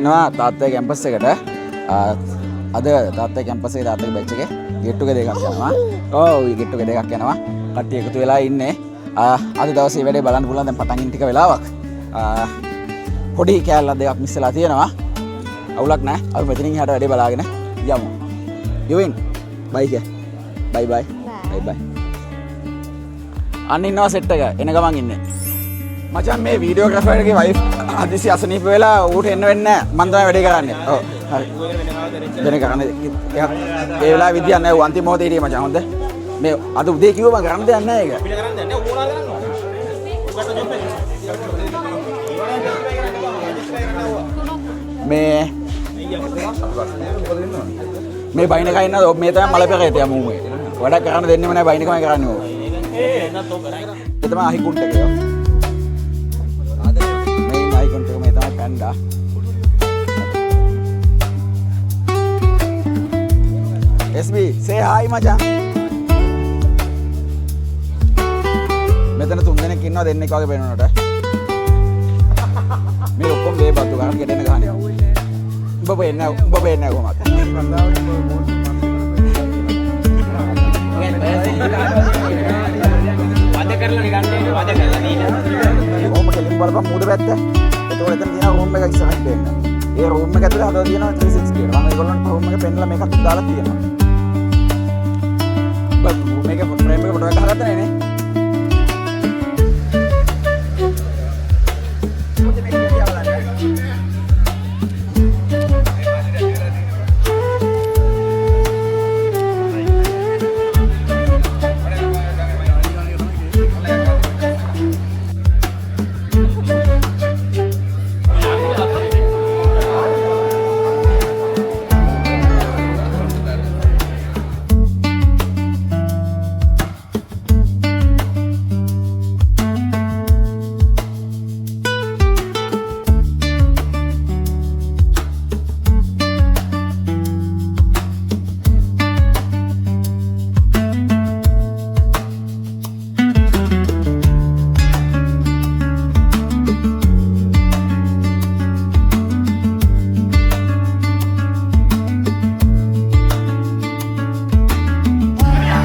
ඉන්නවා තාත්තගේ කැම්පස් එකට. අද තාත්තගේ කැම්පස් එකේ තාත්තගේ බැච් එකේ get together එකක් යනවා. ඔව් get together එකක් යනවා. කට්ටිය එකතු වෙලා ඉන්නේ. අද දවසේ වැඩේ බලන්න පුළුවන් දැන් පටන් ගන්න ටික වෙලාවක්. පොඩි කෑල්ලක් දෙකක් මිස් වෙලා තියෙනවා. අවුලක් නැහැ. අපි මෙතනින් එහාට වැඩේ බලාගෙන යමු. යුවින් බයි කිය. බයි බයි. බයි බයි. අන්න ඉන්නවා සෙට් එක. එන ගමන් ඉන්නේ. මචං මේ වීඩියෝග්‍රැෆර්ගේ වයිෆ් හදිසි අසනීප වෙලා ඌට එන්න වෙන්නේ නැහැ. මම තමයි වැඩේ කරන්නේ. ඔව්. හරි. වෙන කරන්නේ එකක් ඒ වෙලාවේ විදියක් නැහැ. ඌ අන්තිම මොහොතේ හිටියේ මචං. හොඳ. මේ අද උදේ කිව්ව මම කරන්න දෙයක් නැහැ ඒක. අපිට කරන්න දෙයක් නැහැ. ඕනා කරනවා. මේ බයින එකයි ඉන්නද මේ තමයි මලපෙරේ තියා මූ මේ. වැඩක් කරන්න දෙන්නෙම නැහැ බයින එකමයි කරන්නේ ඕක. එන්නත් ඕක කරා. ඒ තමයි අහිකුන්ට එක. මේ අහිකුන්ට එක මේ තමයි පැන්ඩා. SB say hi මචං. මෙතන තුන් දෙනෙක් ඉන්නවා දෙන්නෙක් වගේ පේනනට. මේ ඔක්කොම මේ බද්දු ගන්න ගෙඩෙන ගහන්නේ. උඹ වෙන්නේ කොහමද? වද කරලා නිකන් වද කරලා නීන. කොහොම කෙලින් බලපන් මූද පැත්ත. එතකොට එතන තියෙන රූම් එක ඉස්සරහින් දෙන්න. ඒ රූම් එක ඇතුලේ හදලා තියෙනවා 360 එක. මම ඒගොල්ලන්ට රූම් එක පෙන්නලා මේකත් දාලා තියෙනවා. බස් මේක ෆ්‍රේම් එක ෆොටෝ එක ගහගත්තා නේ.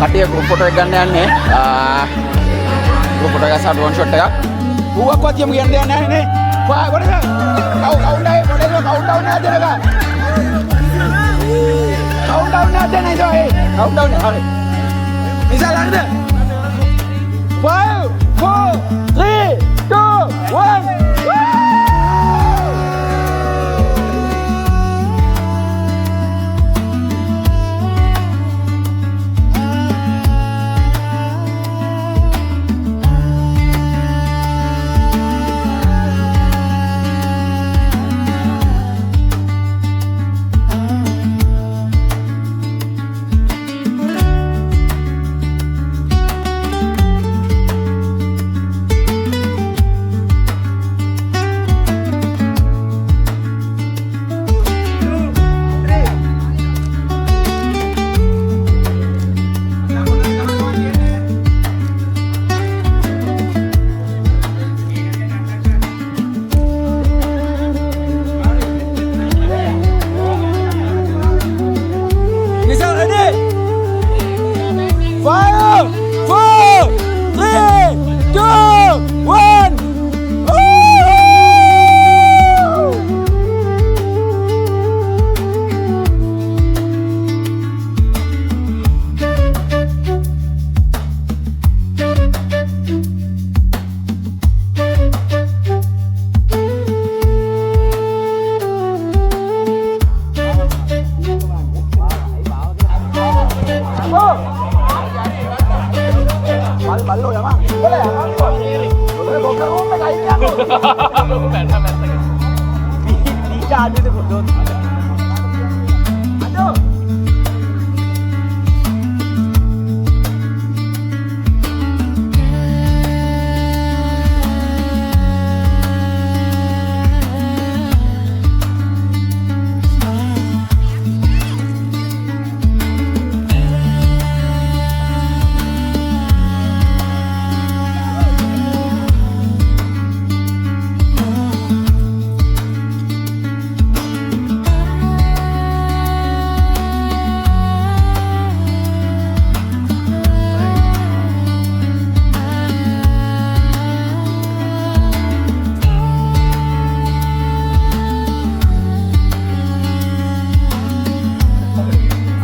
කටිය ගෲප් ෆොටෝ එක ගන්න යන්නේ. ගෲප් ෆොටෝ එක සහ ඩ්‍රෝන් ෂොට් එකක්. ඌවක්වත් යමු යන්න දෙයක් නැහැ නේ. වා වඩ කවුන්ට් ඩවුන් නැද්ද නේද? කවුන්ට් ඩවුන් නැද්ද නේද? කවුන්ට් ඩවුන් හරි. ඉතින් හරිද? 5 4 3 2 1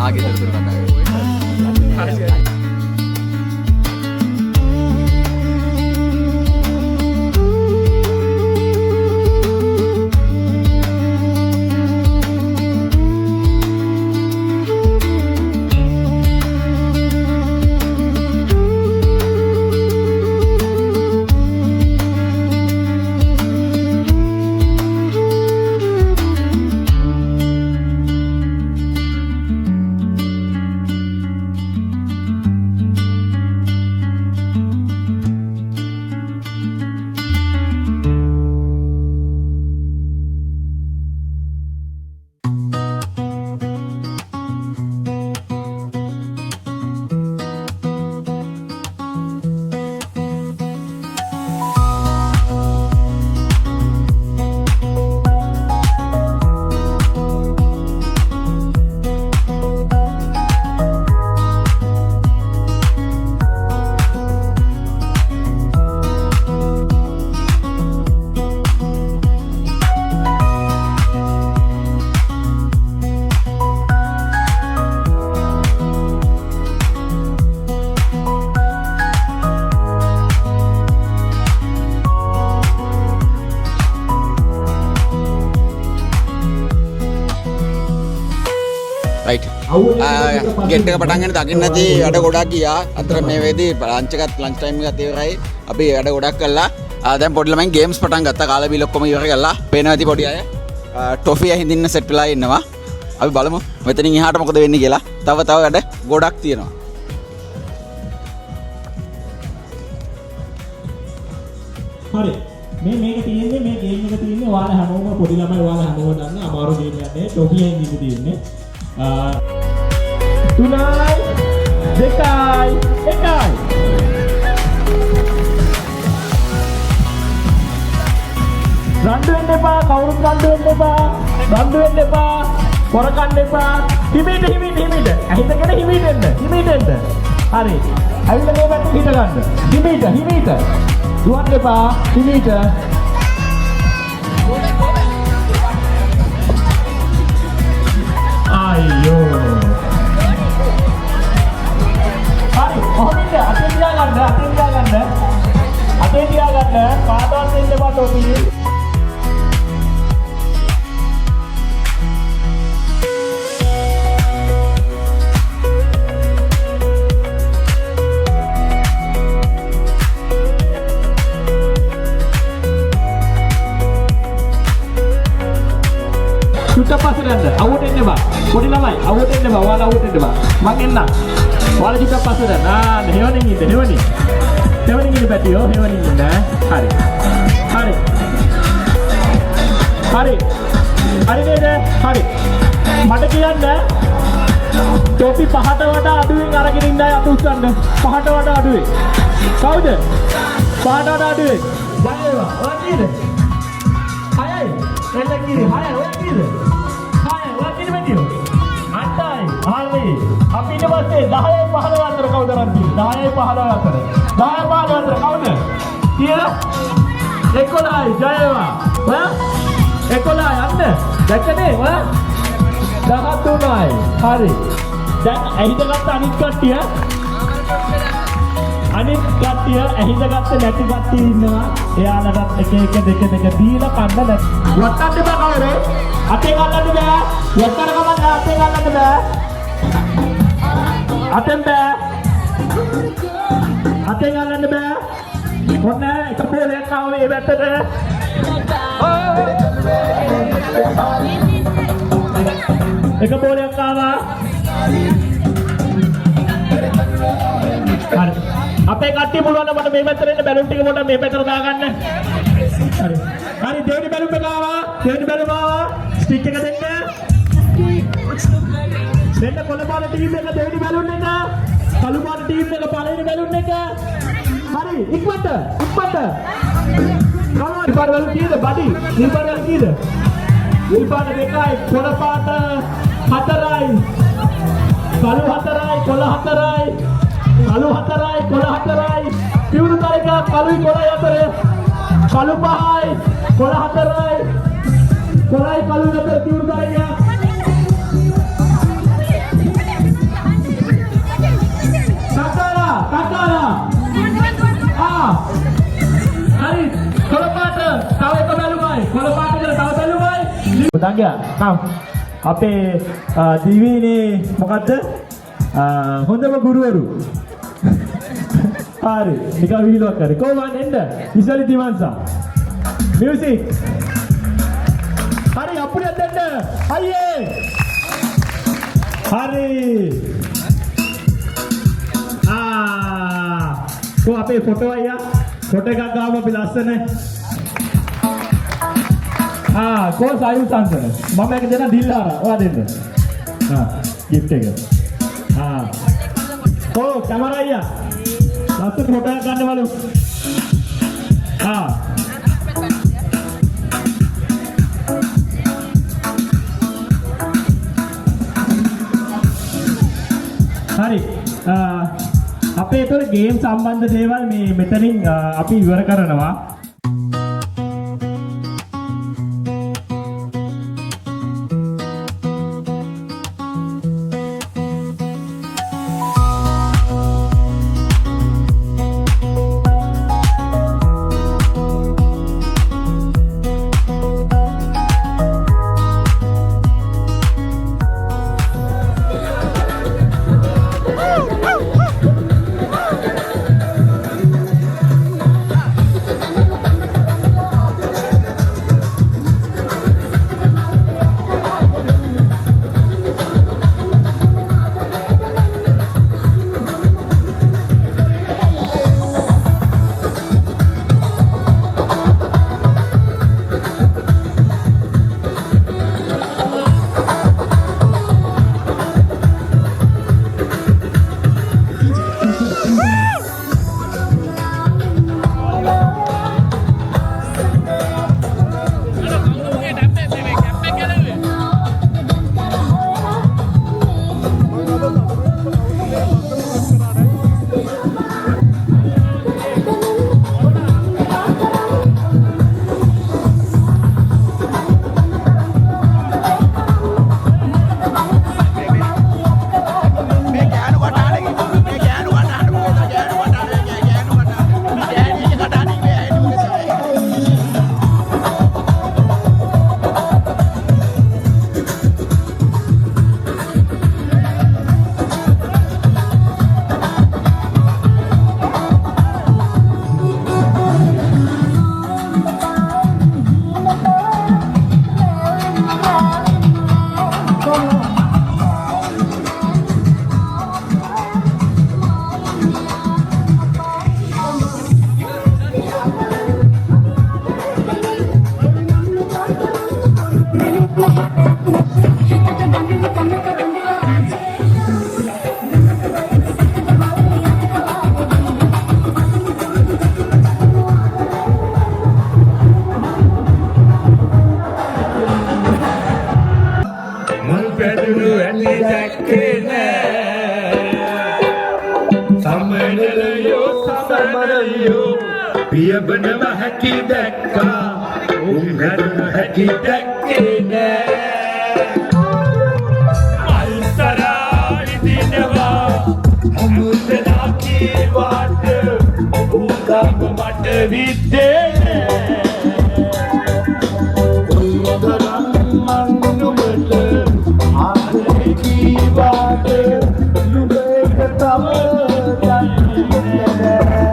ආගේ දොර කතා කරමු. ගෙට් එක පටන් ගන්න දකින්න නැති වැඩ ගොඩක් ගියා. අතර මේ වෙදී ලන්ච් ටයිම් එකත් ඉවරයි. අපි වැඩ ගොඩක් කළා. දැන් පොඩි ළමයින් ගේම්ස් පටන් ගත්තා. කාලා බීලා ඔක්කොම ඉවර කළා. පේනවා ඇති පොඩි අය. ටොෆිය හින්දින්න සෙට් වෙලා ඉන්නවා. අපි බලමු මෙතනින් එහාට මොකද වෙන්නේ කියලා. තව වැඩ ගොඩක් තියෙනවා. හරි. මේක තියෙන්නේ මේ ගේම් එක තියෙන්නේ ඔයාලා හැමෝම පොඩි ළමයි ඔයාලා හැමෝම දන්න අමාරු ගේම් එකක් නේ. ටොෆිය හින්දින්න තියෙන්නේ. 3 2 1 රණ්ඩු වෙන්න එපා කවුරුත් රණ්ඩු වෙන්න එපා පොරකන්න එපා හිමීට ඇහිතගෙන හිමීට එන්න හරි ඇවිල්ලා මේ පැත්තට හිට ගන්න හිමීට දුවන්න එපා හිමීට අයියෝ හරි කොහොමද අතේ තියාගන්න කාටවත් දෙන්න එපා ටොපි පස්සට අවුට එන්න බා පොඩි ළමයි අවුට එන්න බා ඔයාලා අවුට එන්න බා මං එන්නම් ඔයාලා චුට්ටක් පස්සට හෙවණින් ඉන්න පැටියෝ හෙවණින් ඉන්න හරි නේද හරි මට කියන්න ටොපි 5ට වඩා අඩුවෙන් අරගෙන ඉන්න අය අත උස්සන්න 5ට වඩා අඩුවෙන් කවුද 5ට වඩා අඩුවෙන් ජයවා ඔයා කීයද 6යි එන්න කීයද 6යි ඔයා කීයද හරි අපි ඊට පස්සේ 10 15 අතර කවුද රන්ති 10 15 අතර 10 15 අතර කවුද කියලා 11යි ජයවා ඔයා 11යි අන්න දැක්කනේ ඔයා 13යි හරි දැන් ඇහිදගත්ත අනිත් කට්ටිය ඇහිදගත්ත නැති කට්ටිය ඉන්නවා එයාලටත් එක දීලා කන්න නැති වට්ටන්න එපා කවුරු අතේ ගන්නන්න බෑ වට්ටන කමක් අතේ ගන්නන්න බෑ අතෙන් ගන්නන්න බෑ ඔන්න එක පොලයක් ආවේ මේ පැත්තට එක පොලයක් ආවා හරි අපේ කට්ටිය පුළුවන් නම් මට මේ පැත්තට එන්න බැලුම් ටික පොඩ්ඩක් මේ පැත්තට දාගන්න හරි දෙවෙනි බැලුම් එක ආවා ස්ටික් එක දෙන්න කොළ පාට ටීම් එක දෙවෙනි බැලුන් එක කළු පාට ටීම් එක පළවෙනි බැලුන් එක හරි ඉක්මනට කවුරු ඉපාර වල කීයද බඩි ඉපාර වල කීයද ඉපාර දෙකයි කොළ පාට 4යි කළු 4යි කොළ 4යි කළු 4යි කොළ 4යි පිවුරු තරක කළුයි කොළයි අතර කළු 5යි කොළ 4යි කොළයි කළුයි අතර පිවුරු තරක නගයා. කම්. අපේ දිවිනේ මොකද්ද? හොඳම ගුරුවරු. හරි. නිකන් විහිළුවක් කරේ. කොහොමද එන්න? ඉස්සලි දිවන්සා. මියුසික්. හරි අපුඩියක් දෙන්න. අයියේ. හරි. කො අපේ ෆොටෝ අයියා. ෆොටෝ එකක් ගාමු අපි ලස්සන. කො සායු සංසන. මම එක දෙන්න දිල්ලාර. ඔයා දෙන්න. gift එක. කො කැමරා අයියා. ලස්සන ෆොටෝ එකක් ගන්න බලමු. හරි. අපේ ඒතර ගේම් සම්බන්ධ දේවල් මේ මෙතනින් අපි ඉවර කරනවා. පියබනව හැටි දැක්කා උන්හරුන හැටි දැක්කේ නෑ මල්තරා ඉදිනවා අමුතනා කීවාට උගම මට විද්දේ නෑ උන්දරම් මන්නුමට ආදරේ කීවාට නුඹේක තම දන්නේ නෑ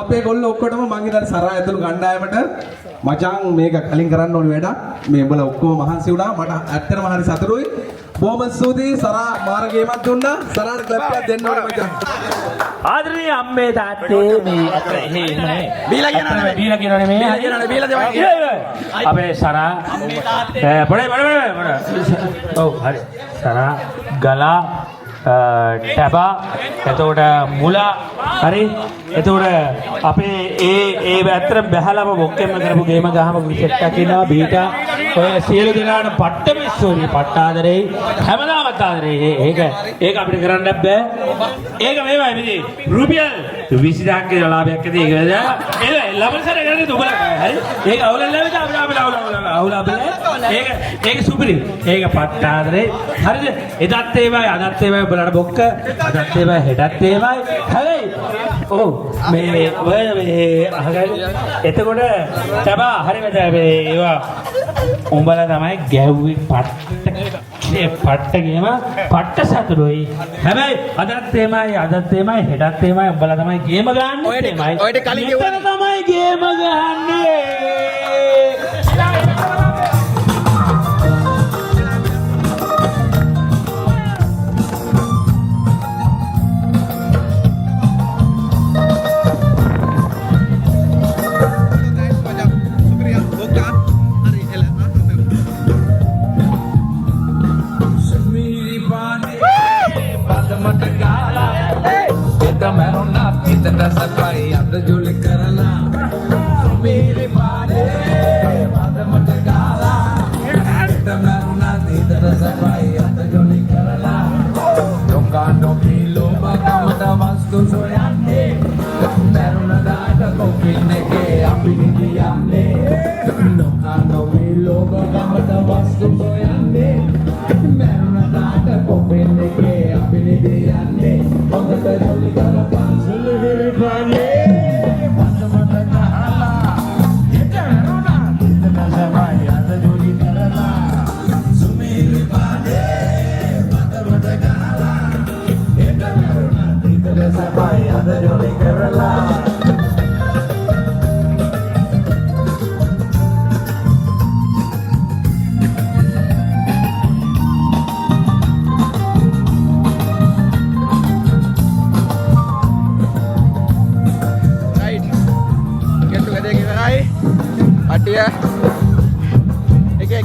අපේ ගොල්ලෝ ඔක්කොටම මං හිතන්නේ සරා ඇතුළු කණ්ඩායමට මචං මේක කලින් කරන්න ඕනි වැඩක් මේ උඹලා ඔක්කොම මහන්සි වුණා මට ඇත්තටම හරි සතුටුයි බොහොම ස්තුතියි සරා මාර්ගයමත් දුන්නා සරාට ක්ලැප් එකක් දෙන්න ඕනේ මචං ආදරණීය අම්මේ තාත්තේ මේ අත එහෙමයි බීලා කියනවනේ බීලා කියනවනේ මේ බීලා දෙවයි අපේ සරා අම්මේ තාත්තේ පොඩේ ඔව් හරි සරා ගලා ටැබා එතකොට මුලා හරි එතකොට අපේ ඒ ඇත්තට බැහැලම බොක්කෙම කරපු ගේම ගහම විසෙට් එකක් ඉන්නවා බීටා ඔය සියලු දෙනාට පට්ට මිස්සෝනි පට්ට ආදරේ හැමදාමත් ආදරේ ඒක අපිට කරන්න බෑ ඒක මේවයි මේ රුපියල් 20000ක් කියලා ලාභයක් ඇති ඒක ඒක ලබන සැර කරන්නේ දුබල හරි ඒක අවුලල්ලාවිද අපිට අවුල ඒක සුපිරි ඒක පට්ට ආදරේ හරිද එදත් ඒවයි අදත් ඒවයි බලන්න බොක්ක අදත් ඒවයි හෙටත් ඒවයි හරි ඔව් මේ අහගන්න එතකොට තබා හරියට මේ ඒවා උඹලා තමයි ගැව්වේ පට්ට ගේම පට්ට සතුරුයි හැබැයි අදත් එමය හෙටත් එමය උඹලා තමයි ගේම ගන්න ඔයට කලින් මෙතන තමයි ගේම ගන්නේ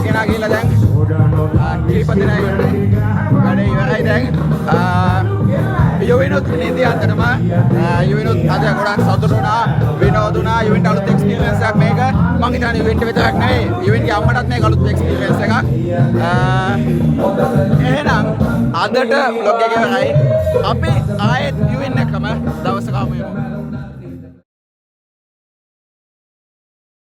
එකනා ගිහලා දැන් ඊපදිනයි වැඩේ ඉවරයි දැන් යුවිනුත් නිදි අතරම යුවිනුත් අද ගොඩක් සතුටු වුණා විනෝද වුණා යුවින්ට අලුත් එක්ස්පීරියන්ස් එකක් මේක මම හිතන්නේ යුවින්ට විතරක් නෙවෙයි යුවින්ගේ අම්මටත් මේක අලුත් එක්ස්පීරියන්ස් එකක් එහෙනම් අදට vlog එක ඉවරයි අපි ආයෙත් යුවින් එකම දවසක හමු වෙමු